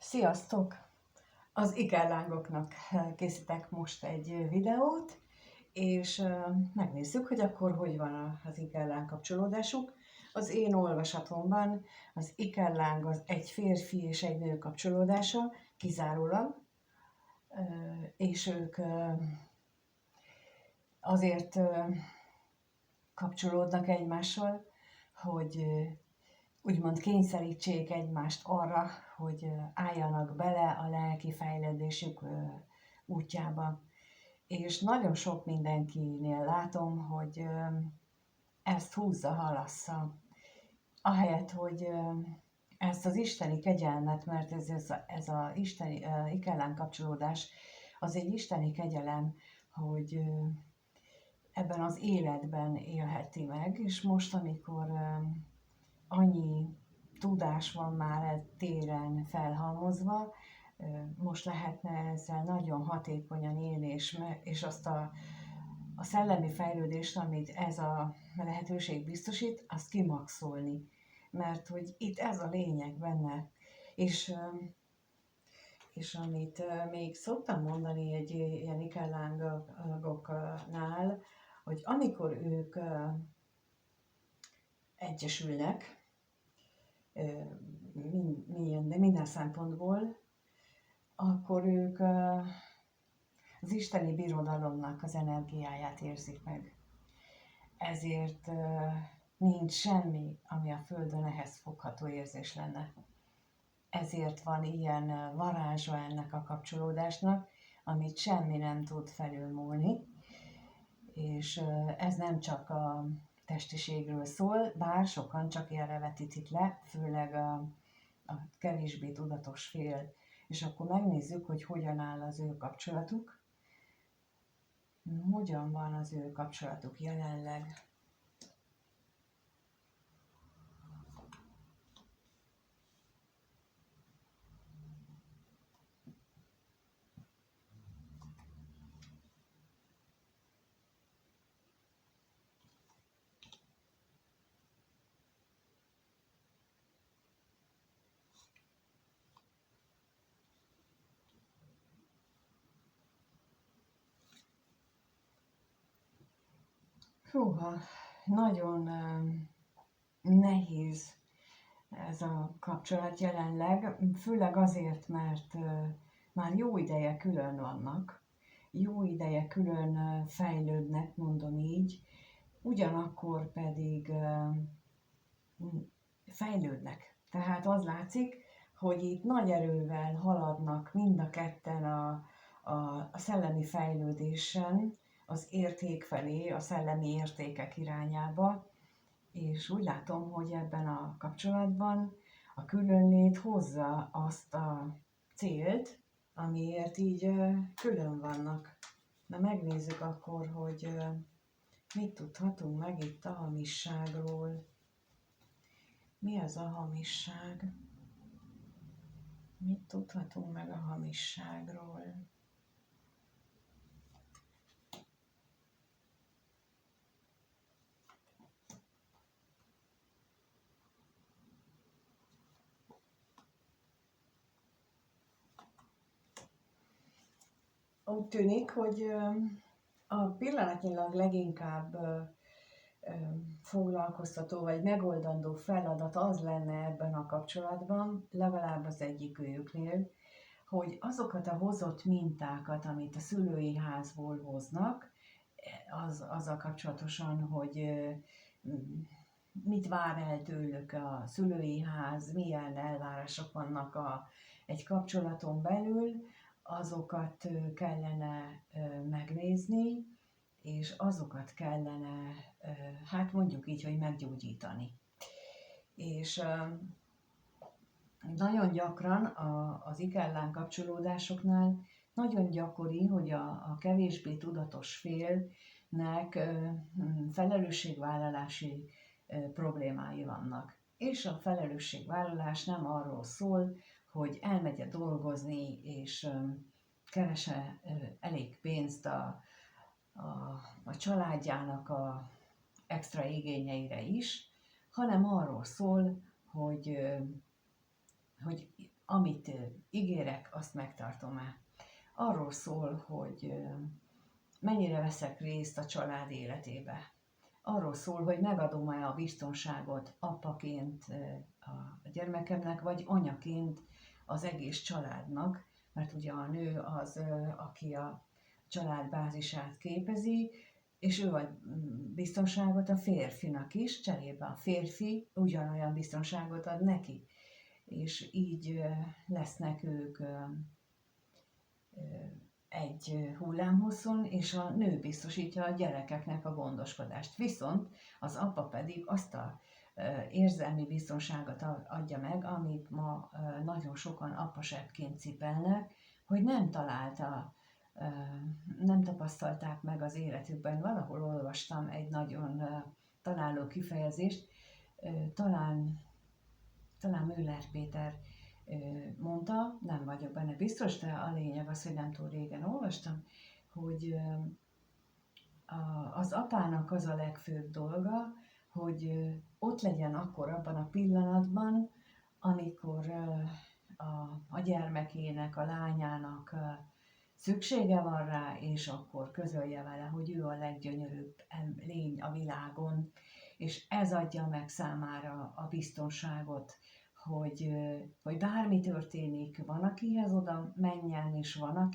Sziasztok! Az ikerlángoknak készítek most egy videót, és megnézzük, hogy akkor hogy van az ikerláng kapcsolódásuk. Az én olvasatomban az ikerláng az egy férfi és egy nő kapcsolódása kizárólag, és ők azért kapcsolódnak egymással, hogy úgymond kényszerítsék egymást arra, hogy álljanak bele a lelki fejlődésük útjába. És nagyon sok mindenkinél látom, hogy ezt húzza, halassza. Ahelyett, hogy ezt az isteni kegyelmet, mert ez a isteni ikerláng kapcsolódás, az egy isteni kegyelem, hogy ebben az életben élheti meg, és most, amikor annyi tudás van már téren felhalmozva, most lehetne ezzel nagyon hatékonyan élni, és azt a szellemi fejlődést, amit ez a lehetőség biztosít, azt kimaxolni. Mert hogy itt ez a lényeg benne. És amit még szoktam mondani egy ilyen ikerlángoknál, hogy amikor ők egyesülnek, minden szempontból, akkor ők az isteni birodalomnak az energiáját érzik meg. Ezért nincs semmi, ami a Földön ehhez fogható érzés lenne. Ezért van ilyen varázsa ennek a kapcsolódásnak, amit semmi nem tud felülmúlni, és ez nem csak a testiségről szól, bár sokan csak erre vetítik le, főleg a kevésbé tudatos fél. És akkor megnézzük, hogy hogyan áll az ő kapcsolatuk. Hogyan van az ő kapcsolatuk jelenleg. Húha, nagyon nehéz ez a kapcsolat jelenleg, főleg azért, mert már jó ideje külön vannak, jó ideje külön fejlődnek, mondom így, ugyanakkor pedig fejlődnek. Tehát az látszik, hogy itt nagy erővel haladnak mind a ketten a szellemi fejlődésen, az érték felé, a szellemi értékek irányába, és úgy látom, hogy ebben a kapcsolatban a különlét hozza azt a célt, amiért így külön vannak. Na megnézzük akkor, hogy mit tudhatunk meg itt a hamisságról. Mi az a hamisság? Mit tudhatunk meg a hamisságról? Úgy tűnik, hogy a pillanatnyilag leginkább foglalkoztató vagy megoldandó feladat az lenne ebben a kapcsolatban, legalább az egyik őjüknél, hogy azokat a hozott mintákat, amit a szülői házból hoznak, azzal kapcsolatosan, hogy mit vár el tőlük a szülői ház, milyen elvárások vannak egy kapcsolaton belül, azokat kellene megnézni, és azokat kellene, hát mondjuk így, hogy meggyógyítani. És nagyon gyakran az ikerláng kapcsolódásoknál nagyon gyakori, hogy a kevésbé tudatos félnek felelősségvállalási problémái vannak. És a felelősségvállalás nem arról szól, hogy elmegy dolgozni, és keresse elég pénzt a családjának a extra igényeire is, hanem arról szól, hogy amit ígérek, azt megtartom-e. Arról szól, hogy mennyire veszek részt a család életébe. Arról szól, hogy megadom-e a biztonságot apaként a gyermekemnek, vagy anyaként az egész családnak, mert ugye a nő az, aki a család bázisát képezi, és ő ad biztonságot a férfinak is, cserébe a férfi ugyanolyan biztonságot ad neki. És így lesznek ők egy hullámhosszon, és a nő biztosítja a gyerekeknek a gondoskodást. Viszont az apa pedig azt a érzelmi biztonságot adja meg, amit ma nagyon sokan apasebbként cipelnek, hogy nem találta, nem tapasztalták meg az életükben. Valahol olvastam egy nagyon találó kifejezést, talán Müller Péter mondta, nem vagyok benne biztos, de a lényeg az, hogy nem túl régen olvastam, hogy az apának az a legfőbb dolga, hogy ott legyen akkor abban a pillanatban, amikor a gyermekének, a lányának szüksége van rá, és akkor közölje vele, hogy ő a leggyönyörűbb lény a világon, és ez adja meg számára a biztonságot, hogy bármi történik, van akihez oda menjen, és van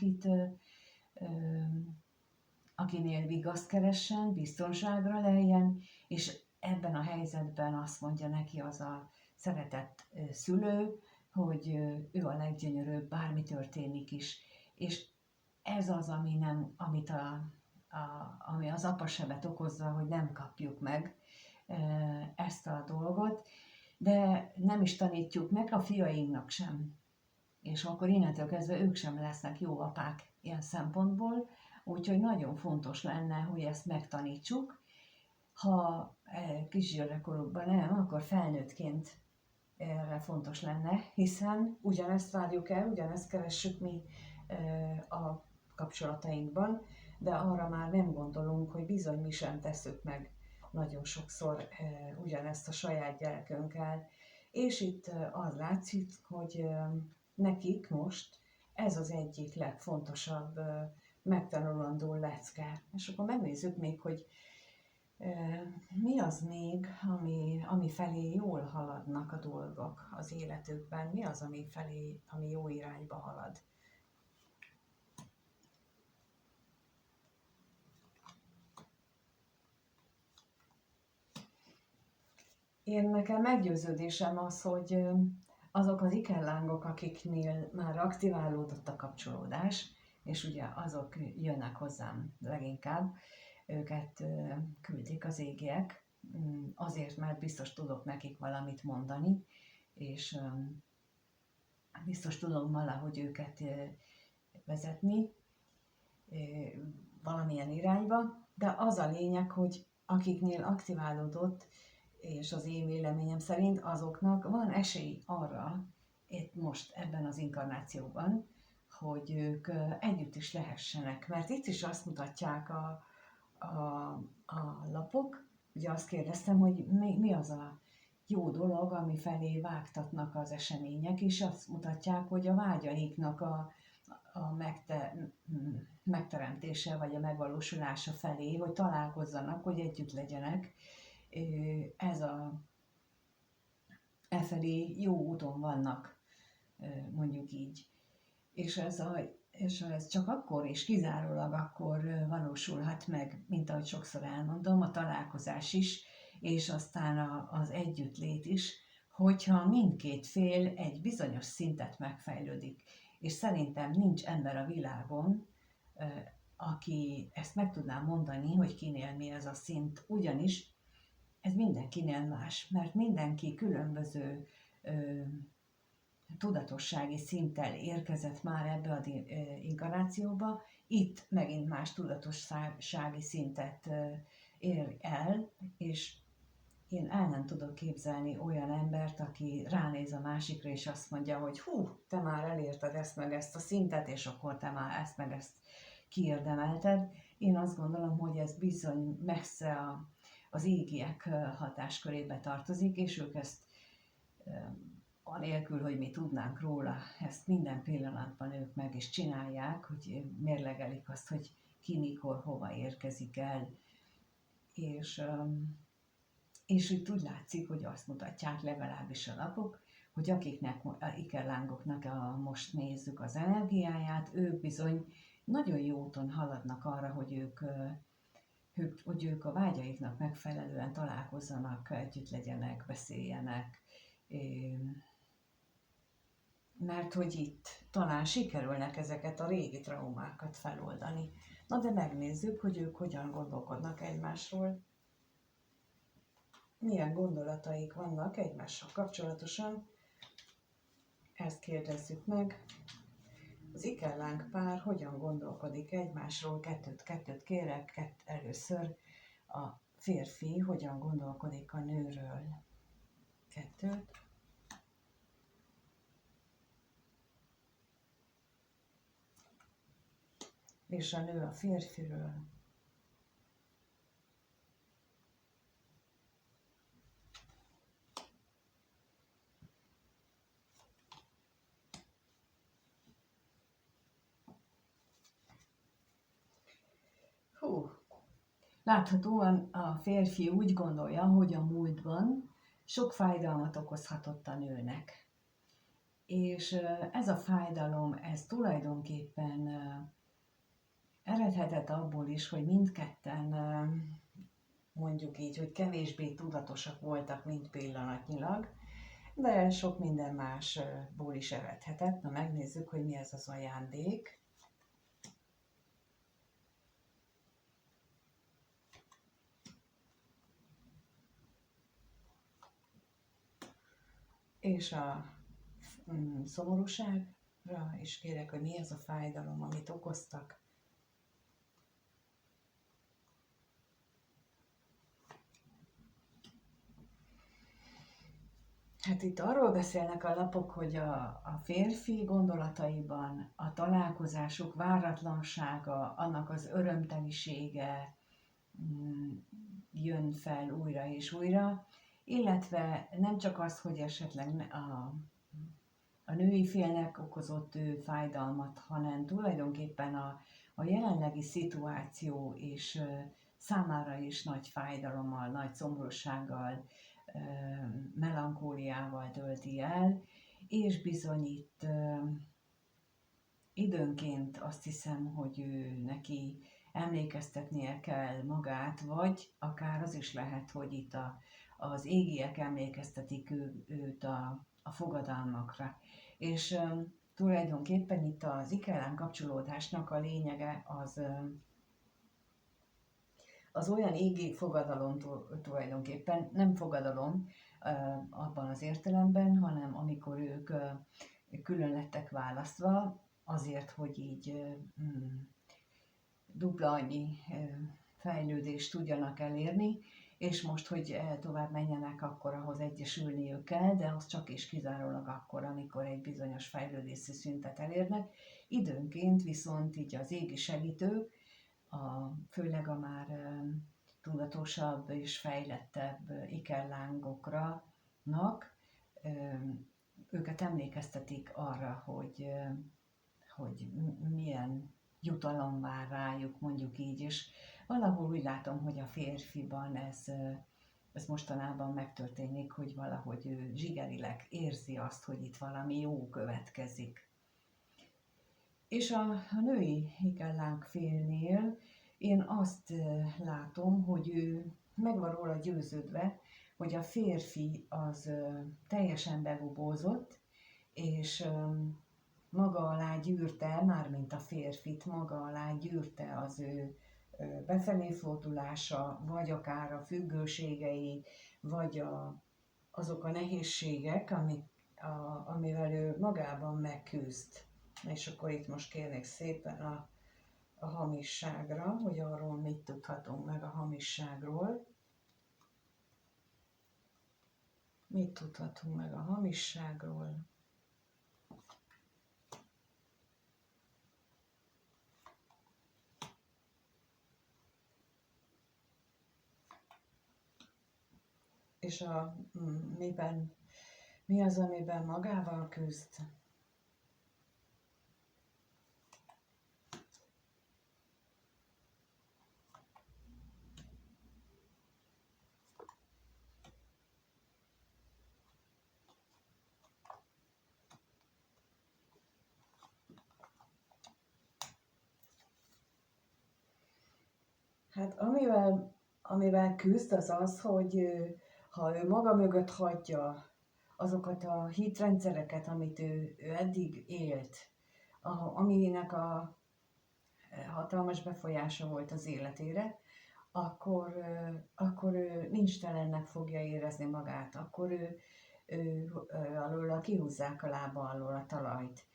akinél vigaszt keressen, biztonságra leljen, és ebben a helyzetben azt mondja neki az a szeretett szülő, hogy ő a leggyönyörűbb, bármi történik is. És ez az, ami az apasebet okozza, hogy nem kapjuk meg ezt a dolgot, de nem is tanítjuk meg a fiainknak sem. És akkor innentől kezdve ők sem lesznek jó apák ilyen szempontból, úgyhogy nagyon fontos lenne, hogy ezt megtanítsuk. Ha kisgyerekkorukban nem, akkor felnőttként erre fontos lenne, hiszen ugyanezt várjuk el, ugyanezt keressük mi a kapcsolatainkban, de arra már nem gondolunk, hogy bizony mi sem tesszük meg nagyon sokszor ugyanezt a saját gyerekünkkel. És itt az látszik, hogy nekik most ez az egyik legfontosabb megtanulandó lecke. És akkor megnézzük még, hogy mi az még, ami felé jól haladnak a dolgok az életükben, mi az, ami jó irányba halad. Nekem meggyőződésem az, hogy azok az ikerlángok, akiknél már aktiválódott a kapcsolódás, és ugye azok jönnek hozzám leginkább, őket küldik az égiek, azért, mert biztos tudok nekik valamit mondani, és biztos tudom valahogy őket vezetni valamilyen irányba, de az a lényeg, hogy akiknél aktiválódott, és az én véleményem szerint azoknak van esély arra, itt most ebben az inkarnációban, hogy ők együtt is lehessenek. Mert itt is azt mutatják a lapok, ugye azt kérdeztem, hogy mi az a jó dolog, ami felé vágtatnak az események, és azt mutatják, hogy a vágyaiknak a megteremtése, vagy a megvalósulása felé, hogy találkozzanak, hogy együtt legyenek. Efelé jó úton vannak, mondjuk így. És ez csak akkor és kizárólag akkor valósulhat meg, mint ahogy sokszor elmondom, a találkozás is, és aztán az együttlét is, hogyha mindkét fél egy bizonyos szintet megfejlődik. És szerintem nincs ember a világon, aki ezt meg tudná mondani, hogy kinél mi ez a szint, ugyanis ez mindenkinél más, mert mindenki különböző tudatossági szinttel érkezett már ebbe az inkarnációba, itt megint más tudatossági szintet ér el, és én el nem tudok képzelni olyan embert, aki ránéz a másikra, és azt mondja, hogy hú, te már elérted ezt meg ezt a szintet, és akkor te már ezt meg ezt kiérdemelted. Én azt gondolom, hogy ez bizony messze az égiek hatáskörébe tartozik, és ők ezt anélkül, hogy mi tudnánk róla, ezt minden pillanatban ők meg is csinálják, hogy mérlegelik azt, hogy ki, mikor, hova érkezik el, és itt úgy látszik, hogy azt mutatják legalábbis a lapok, hogy akiknek, a ikerlángoknak most nézzük az energiáját, ők bizony nagyon jó úton haladnak arra, hogy ők a vágyaiknak megfelelően találkozzanak, együtt legyenek, beszéljenek, mert hogy itt talán sikerülnek ezeket a régi traumákat feloldani. Na de megnézzük, hogy ők hogyan gondolkodnak egymásról, milyen gondolataik vannak egymással kapcsolatosan, ezt kérdezzük meg. Az ikerláng pár hogyan gondolkodik egymásról? Kettőt kérek, először a férfi hogyan gondolkodik a nőről. Kettőt. És a nő a férfiről. Láthatóan a férfi úgy gondolja, hogy a múltban sok fájdalmat okozhatott a nőnek. És ez a fájdalom, ez tulajdonképpen eredhetett abból is, hogy mindketten, mondjuk így, hogy kevésbé tudatosak voltak, mint pillanatnyilag, de sok minden másból is eredhetett. Na megnézzük, hogy mi ez az ajándék. És a szomorúságra is kérek, hogy mi ez a fájdalom, amit okoztak. Hát itt arról beszélnek a lapok, hogy a férfi gondolataiban a találkozásuk váratlansága, annak az örömtelisége jön fel újra és újra, illetve nem csak az, hogy esetleg a női félnek okozott fájdalmat, hanem tulajdonképpen a jelenlegi szituáció is számára is nagy fájdalommal, nagy szomorúsággal, melankóliával tölti el, és bizony itt időnként azt hiszem, hogy neki emlékeztetnie kell magát, vagy akár az is lehet, hogy itt az égiek emlékeztetik őt a fogadalmakra. És tulajdonképpen itt az ikerláng kapcsolódásnak a lényege az olyan égi fogadalom tulajdonképpen, nem fogadalom abban az értelemben, hanem amikor ők külön lettek választva, azért, hogy így dupla annyi fejlődést tudjanak elérni, és most, hogy tovább menjenek, akkor ahhoz egyesülniük kell, de az csak és kizárólag akkor, amikor egy bizonyos fejlődési szintet elérnek. Időnként viszont így az égi segítők, főleg a már tudatosabb és fejlettebb ikerlángoknak, őket emlékeztetik arra, hogy milyen jutalom vár rájuk, mondjuk így is. Valahol úgy látom, hogy a férfiban ez mostanában megtörténik, hogy valahogy ő zsigerileg érzi azt, hogy itt valami jó következik. És a női ikerláng félnél én azt látom, hogy ő meg van róla győződve, hogy a férfi az teljesen begubózott, és maga alá gyűrte, mármint a férfit, maga alá gyűrte az ő befelé fordulása, vagy akár a függőségei, vagy azok a nehézségek, amivel ő magában megküzd. És akkor itt most kérnék szépen a hamisságra, hogy arról mit tudhatunk meg a hamisságról. Mit tudhatunk meg a hamisságról? És Mi az, amiben magával küzd? Hát amivel küzd, az az, hogy ha ő maga mögött hagyja azokat a hitrendszereket, amit ő eddig élt, aminek a hatalmas befolyása volt az életére, akkor ő nincs telennek fogja érezni magát, akkor ő alól kihúzzák a lába alól a talajt.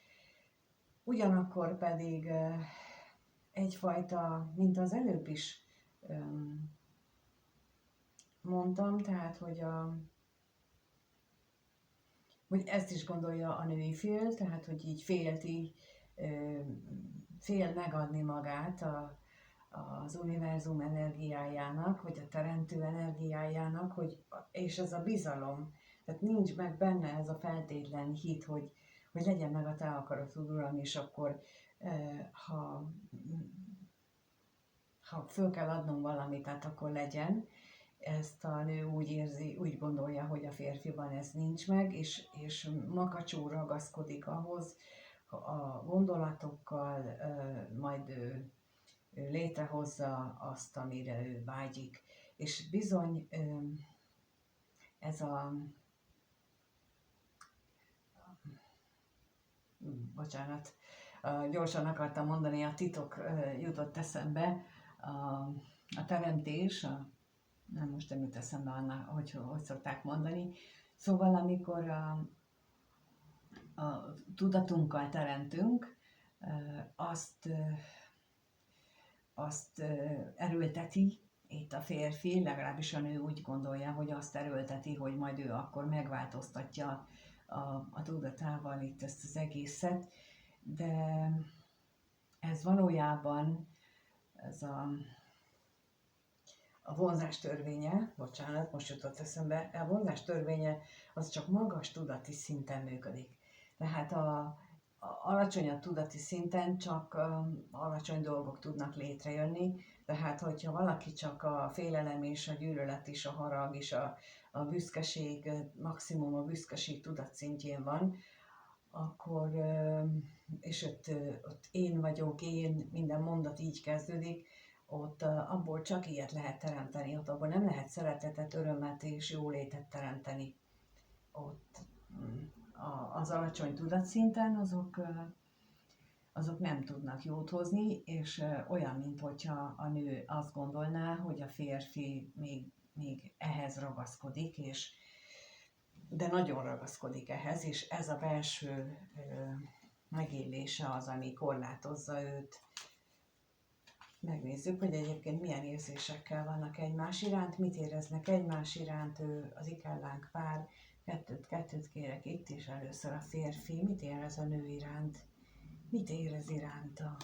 Ugyanakkor pedig egyfajta, mint az előbb is mondtam, tehát hogy ezt is gondolja a női fél, tehát hogy így fél megadni magát az univerzum energiájának, vagy a teremtő energiájának, és ez a bizalom, tehát nincs meg benne ez a feltétlen hit, hogy legyen meg a te akaratod, Uram, és akkor ha föl kell adnom valamit, tehát akkor legyen. Ezt a nő úgy érzi, úgy gondolja, hogy a férfiban ez nincs meg, és makacsul ragaszkodik ahhoz, a gondolatokkal majd ő létrehozza azt, amire ő vágyik. És bizony ez bocsánat, gyorsan akartam mondani, a titok jutott eszembe, a teremtés, nem most nem jut eszembe annak, hogy szokták mondani. Szóval amikor a tudatunkkal teremtünk, azt erőlteti itt a férfi, legalábbis a nő úgy gondolja, hogy azt erőlteti, hogy majd ő akkor megváltoztatja a tudatával itt ezt az egészet, de ez valójában ez a vonzás törvénye, bocsánat, most jutott eszembe, a vonzás törvénye az csak magas tudati szinten működik. Tehát a alacsonyabb tudati szinten csak alacsony dolgok tudnak létrejönni, tehát hogyha valaki csak a félelem és a gyűlölet és a harag és a büszkeség, maximum a büszkeség tudatszintjén van, akkor, és ott én vagyok, minden mondat így kezdődik, ott abból csak ilyet lehet teremteni, ott abból nem lehet szeretetet, örömet és jólétet teremteni. Ott az alacsony tudatszinten azok nem tudnak jót hozni, és olyan, mintha a nő azt gondolná, hogy a férfi még ehhez ragaszkodik, de nagyon ragaszkodik ehhez, és ez a belső megélése az, ami korlátozza őt. Megnézzük, hogy egyébként milyen érzésekkel vannak egymás iránt, mit éreznek egymás iránt, az ikellánk pár, kettőt kérek itt is, először a férfi, mit érez a nő iránt, mit érez iránta,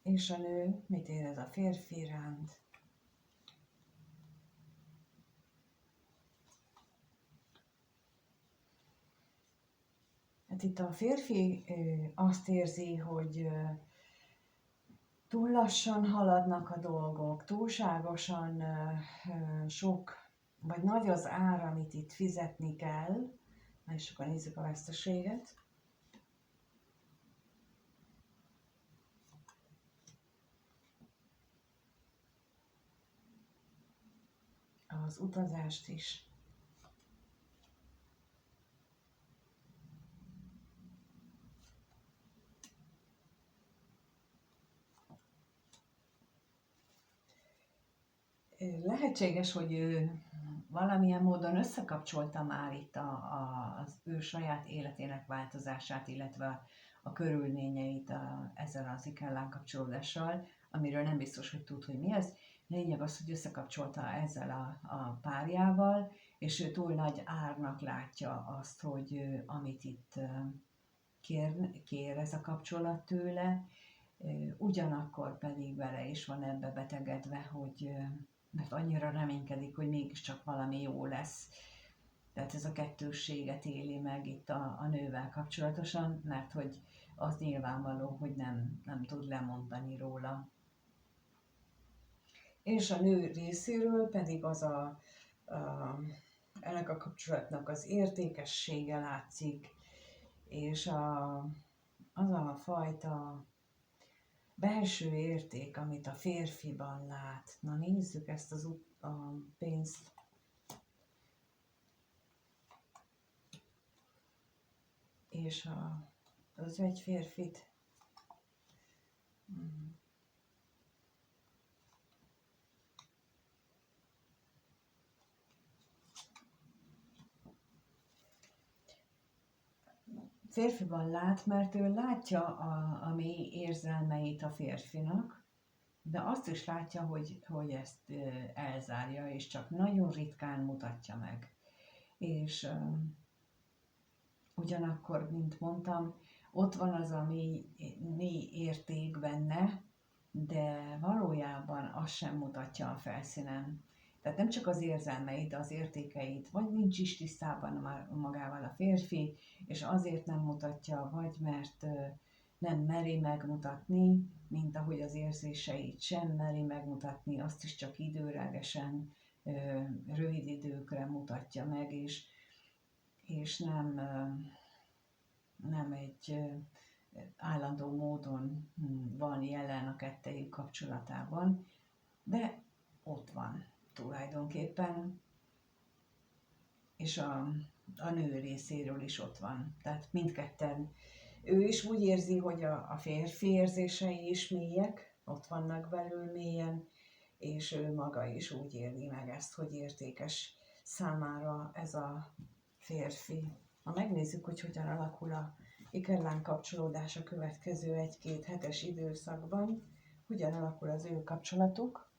és a nő mit érez a férfi iránt. Hát itt a férfi azt érzi, hogy túl lassan haladnak a dolgok, túlságosan sok, vagy nagy az ár, amit itt fizetni kell. Na és akkor nézzük a veszteséget. Az utazást is. Lehetséges, hogy ő valamilyen módon összekapcsolta már itt az ő saját életének változását, illetve a körülményeit ezzel az ikellán kapcsolódással, amiről nem biztos, hogy tud, hogy mi ez. Lényeg az, hogy összekapcsolta ezzel a párjával, és ő túl nagy árnak látja azt, hogy amit itt kér ez a kapcsolat tőle, ugyanakkor pedig vele is van ebbe betegedve, hogy mert annyira reménykedik, hogy mégiscsak valami jó lesz. Tehát ez a kettősséget éli meg itt a nővel kapcsolatosan, mert hogy az nyilvánvaló, hogy nem tud lemondani róla. És a nő részéről pedig ennek a kapcsolatnak az értékessége látszik, és az a fajta belső érték, amit a férfiban lát. Na nézzük ezt a pénzt. És az egy férfit. Férfiban lát, mert ő látja a mély érzelmeit a férfinak, de azt is látja, hogy ezt elzárja, és csak nagyon ritkán mutatja meg. És ugyanakkor, mint mondtam, ott van az a mély érték benne, de valójában azt sem mutatja a felszínen. Tehát nem csak az érzelmeit, de az értékeit, vagy nincs is tisztában magával a férfi, és azért nem mutatja, vagy mert nem meri megmutatni, mint ahogy az érzéseit sem meri megmutatni, azt is csak időlegesen, rövid időkre mutatja meg, és nem egy állandó módon van jelen a kettejük kapcsolatában, de ott van tulajdonképpen, és a nő részéről is ott van. Tehát mindketten, ő is úgy érzi, hogy a férfi érzései is mélyek, ott vannak belül mélyen, és ő maga is úgy éli meg ezt, hogy értékes számára ez a férfi. Ha megnézzük, hogy hogyan alakul a ikerláng kapcsolódás a következő 1-2 hetes időszakban, hogyan alakul az ő kapcsolatuk,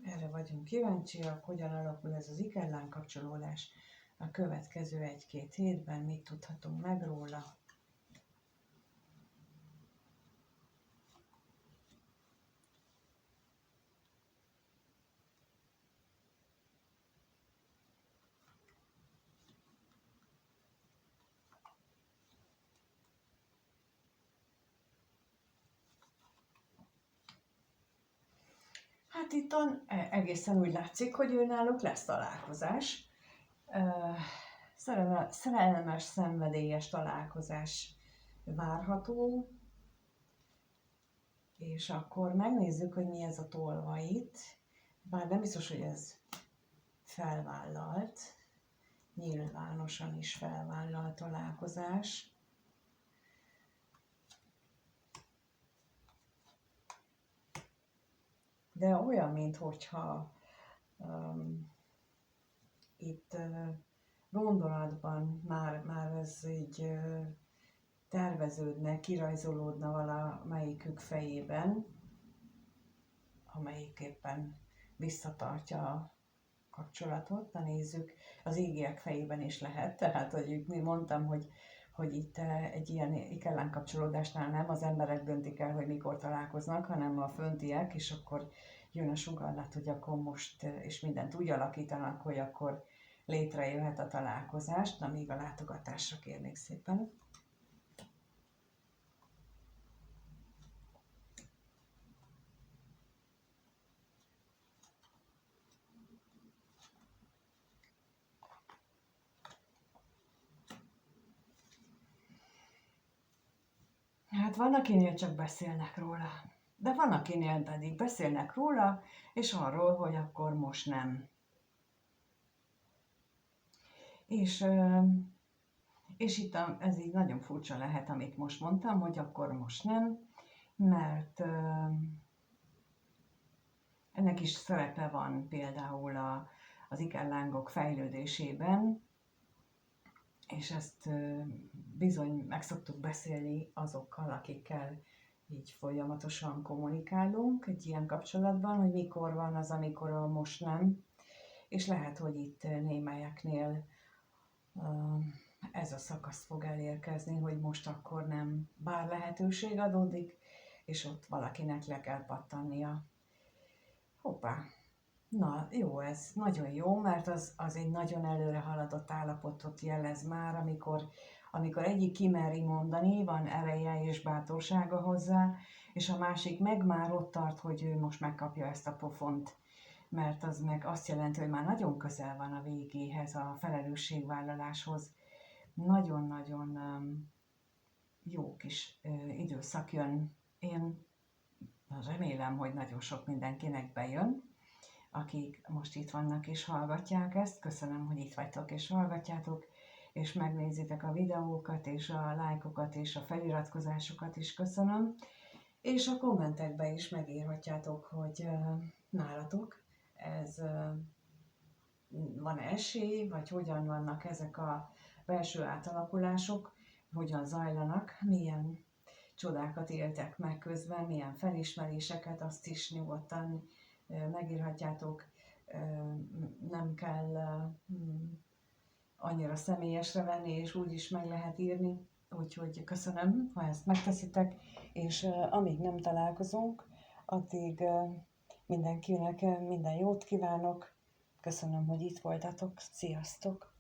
erre vagyunk kíváncsiak, hogyan alakul ez az ikerláng kapcsolódás a következő 1-2 hétben, mit tudhatunk meg róla. Hát itt egészen úgy látszik, hogy ő náluk lesz találkozás. Szerelmes, szenvedélyes találkozás várható. És akkor megnézzük, hogy mi ez a tolvaj itt. Bár nem biztos, hogy ez felvállalt, nyilvánosan is felvállalt találkozás. De olyan, minthogyha itt gondolatban már ez így terveződne, kirajzolódna valamelyikük fejében, amelyik éppen visszatartja a kapcsolatot. Na nézzük, az égiek fejében is lehet, tehát hogy mi mondtam, hogy itt egy ilyen ikerláng kapcsolódásnál nem az emberek döntik el, hogy mikor találkoznak, hanem a föntiek, és akkor jön a sugallat, hogy akkor most, és mindent úgy alakítanak, hogy akkor létrejöhet a találkozás. Na, még a látogatásra kérnék szépen. Hát van, akinél csak beszélnek róla, de van, akinél pedig beszélnek róla, és arról, hogy akkor most nem. És itt ez így nagyon furcsa lehet, amit most mondtam, hogy akkor most nem, mert ennek is szerepe van például az ikerlángok fejlődésében, és ezt bizony meg szoktuk beszélni azokkal, akikkel így folyamatosan kommunikálunk egy ilyen kapcsolatban, hogy mikor van az, amikor most nem. És lehet, hogy itt némelyeknél ez a szakasz fog elérkezni, hogy most akkor nem, bár lehetőség adódik, és ott valakinek le kell pattannia. Hoppá! Na, jó ez, nagyon jó, mert az egy nagyon előre haladott állapotot jelez már, amikor egyik kimeri mondani, van ereje és bátorsága hozzá, és a másik meg már ott tart, hogy ő most megkapja ezt a pofont, mert az meg azt jelenti, hogy már nagyon közel van a végéhez, a felelősségvállaláshoz. Nagyon-nagyon jó kis időszak jön. Én remélem, hogy nagyon sok mindenkinek bejön, akik most itt vannak és hallgatják ezt. Köszönöm, hogy itt vagytok és hallgatjátok, és megnézitek a videókat, és a lájkokat, és a feliratkozásokat is köszönöm. És a kommentekbe is megírhatjátok, hogy nálatok ez van esély, vagy hogyan vannak ezek a belső átalakulások, hogyan zajlanak, milyen csodákat éltek meg közben, milyen felismeréseket, azt is nyugodtan megírhatjátok, nem kell annyira személyesre venni, és úgy is meg lehet írni. Úgyhogy köszönöm, ha ezt megteszitek, és amíg nem találkozunk, addig mindenkinek minden jót kívánok. Köszönöm, hogy itt voltatok. Sziasztok!